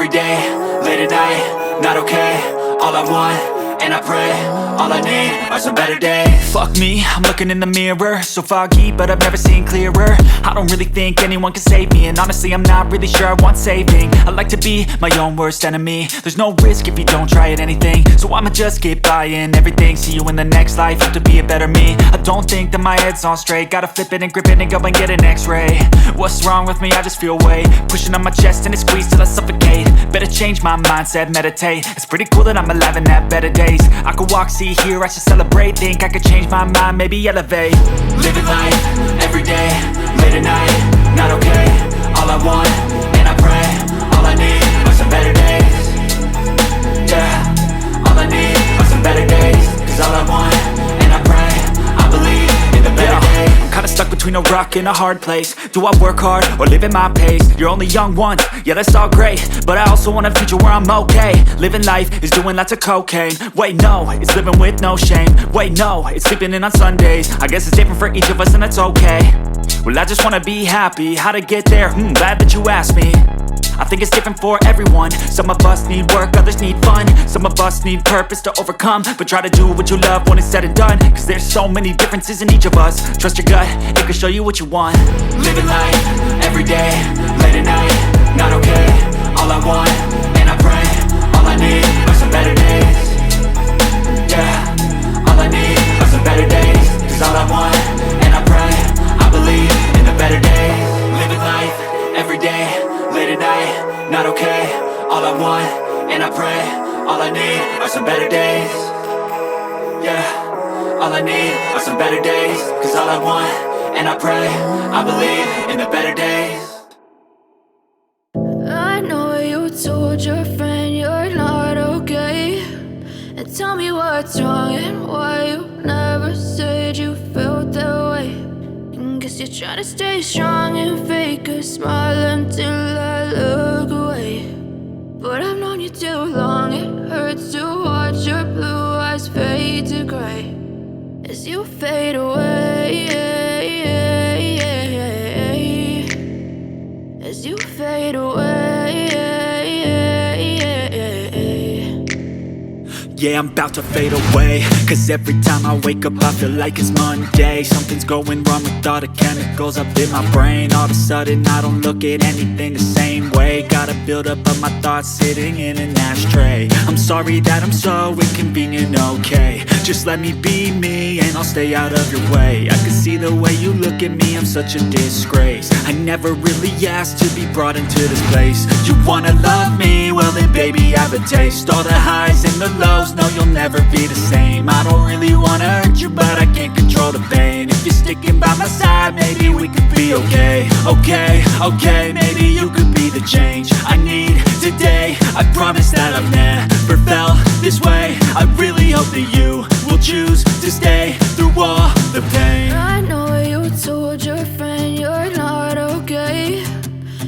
every day, late at night, not okay. All I want, and I pray, all I need are some better days. Fuck me, I'm looking in the mirror, so foggy, but I've never seen clearer. I don't really think anyone can save me, and honestly I'm not really sure I want saving. I like to be my own worst enemy. There's no risk if you don't try at anything, so I'ma just keep buying everything. See you in the next life, have to be a better me. I don't think that my head's on straight, gotta flip it and grip it and go and get an x-ray. What's wrong with me? I just feel weight pushing on my chest and it squeezes till I suffocate. Better change my mindset, meditate. It's pretty cool that I'm alive and have better days. I could walk, see, hear, I should celebrate. Think I could change my mind, maybe elevate. Living life, every day, late at night, not okay. All I want, and I pray, all I need are some better days. Yeah, all I need are some better days. Cause all I want, and I pray, I believe in the better days. I'm kinda stuck between a rock and a hard place. Do I work hard or live at my pace? You're only young once, yeah that's all great, but I also want a future where I'm okay. Living life is doing lots of cocaine. Wait no, it's living with no shame. Wait no, it's sleeping in on Sundays. I guess it's different for each of us and that's okay. Well I just wanna be happy, how to get there? Glad that you asked me. I think it's different for everyone. Some of us need work, others need fun. Some of us need purpose to overcome. But try to do what you love when it's said and done. Cause there's so many differences in each of us. Trust your gut, it can show you what you want. Living life, every day, late at night, not okay. All I want, and I pray, all I need are some better days. Yeah, all I need are some better days. Cause all I want, and I pray, I believe in the better days. Living life, every day, late at night, not okay. All I want, and I pray, all I need are some better days. Yeah, all I need are some better days. Cause all I want, and I pray, I believe in the better days. I know you told your friend you're not okay, and tell me what's wrong and why you never said you felt that way. And guess you're trying to stay strong and fake a smile until I look away. But I've known you too long, it hurts to watch your blue eyes fade to gray as you fade away, as you fade away. Yeah, I'm about to fade away. Cause every time I wake up I feel like it's Monday. Something's going wrong with all the chemicals up in my brain. All of a sudden I don't look at anything the same way. Gotta build up of my thoughts sitting in an ashtray. I'm sorry that I'm so inconvenient, okay. Just let me be me and I'll stay out of your way. I can see the way you look at me, I'm such a disgrace. I never really asked to be brought into this place. You wanna love me? Well then baby have a taste. All the highs and the lows, no you'll never be the same. I don't really wanna hurt you but I can't control the pain. If you're sticking by my side maybe we could be okay. Okay, maybe you could be the change I need today. I promise that I've never felt this way. I really hope that you will choose to stay through all the pain. I know you told your friend you're not okay,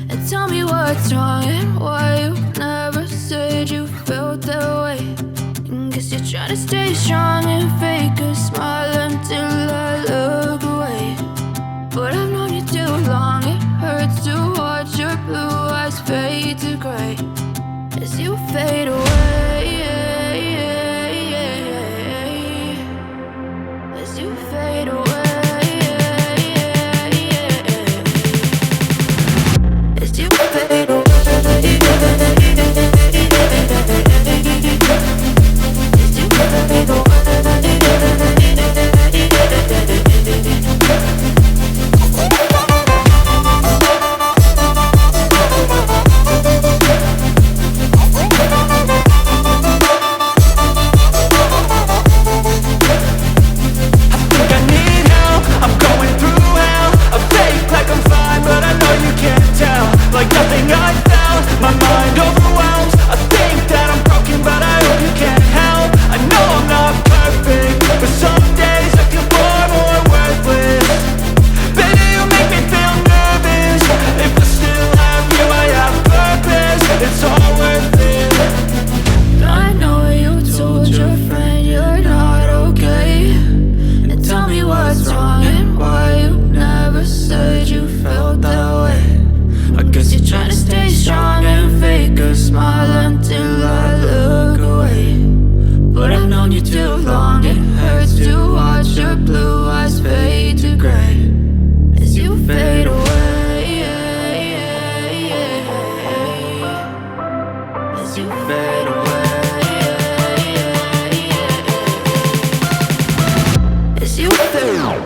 and tell me what's wrong and why you never said you felt that way. And guess you're trying to stay strong and fake a smile until I look away. But I've known you too long, it hurts to watch your blue eyes fade to gray as you fade away, as you fade away. As you fade away. as you fade away. As you fade away.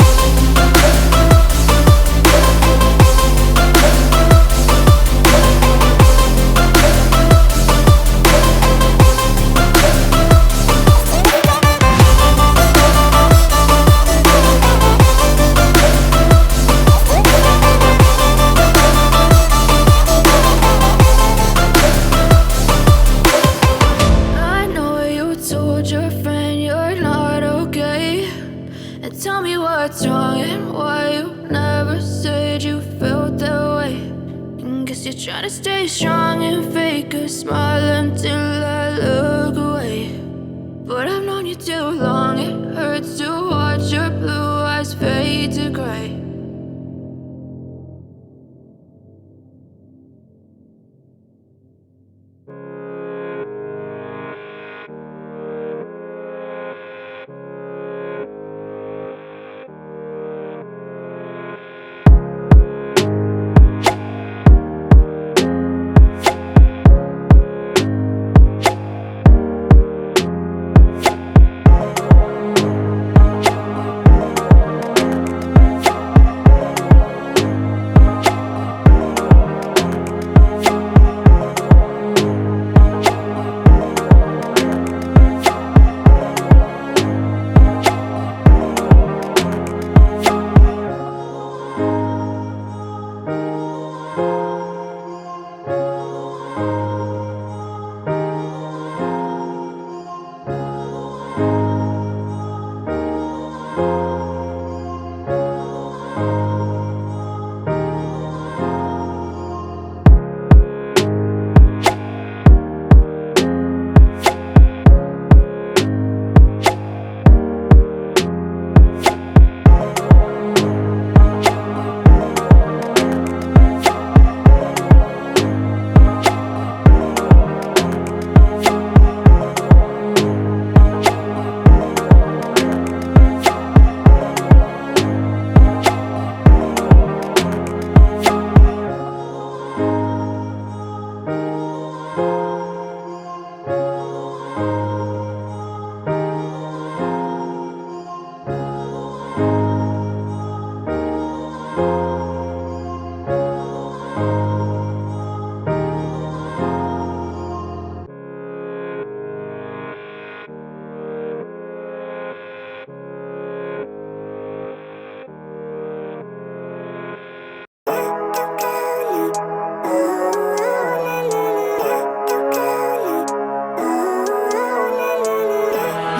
Tell me what's wrong and why you never said you felt that way. And guess you're trying to stay strong and fake a smile until I look away. But I've known you too long, it hurts to watch your blue eyes fade to gray.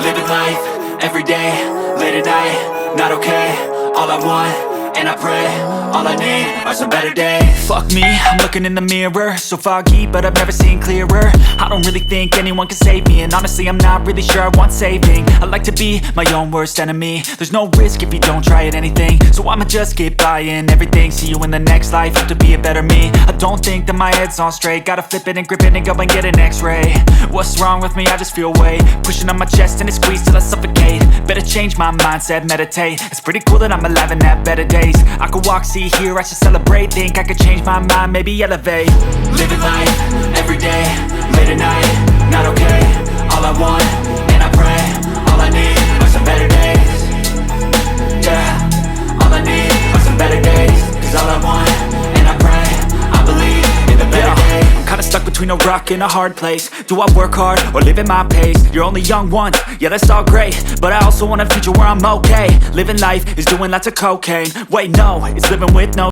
Living life, everyday, late at night, not okay. All I want, and I pray, all I need are some better days. Fuck me, I'm looking in the mirror, so foggy, but I've never seen clearer. I don't really think anyone can save me, and honestly I'm not really sure I want saving. I like to be my own worst enemy. There's no risk if you don't try at anything, so I'ma just get buying everything. See you in the next life, have to be a better me. I don't think that my head's on straight, gotta flip it and grip it and go and get an x-ray. What's wrong with me? I just feel weight pushing on my chest and it squeezes till I suffocate. Better change my mindset, meditate. It's pretty cool that I'm alive and have better days. I could walk, see, hear, I should celebrate. Think I could change my mind, maybe elevate. Living life, everyday, late at night, not okay. All I want, and I pray, all I need are some better days. Yeah, all I need are some better days. Cause all I want, and I pray, I believe in the better days. I'm kinda stuck between a rock and a hard place. Do I work hard or live at my pace? You're only young once, yeah that's all great, but I also want a future where I'm okay. Living life is doing lots of cocaine. Wait no, it's living with no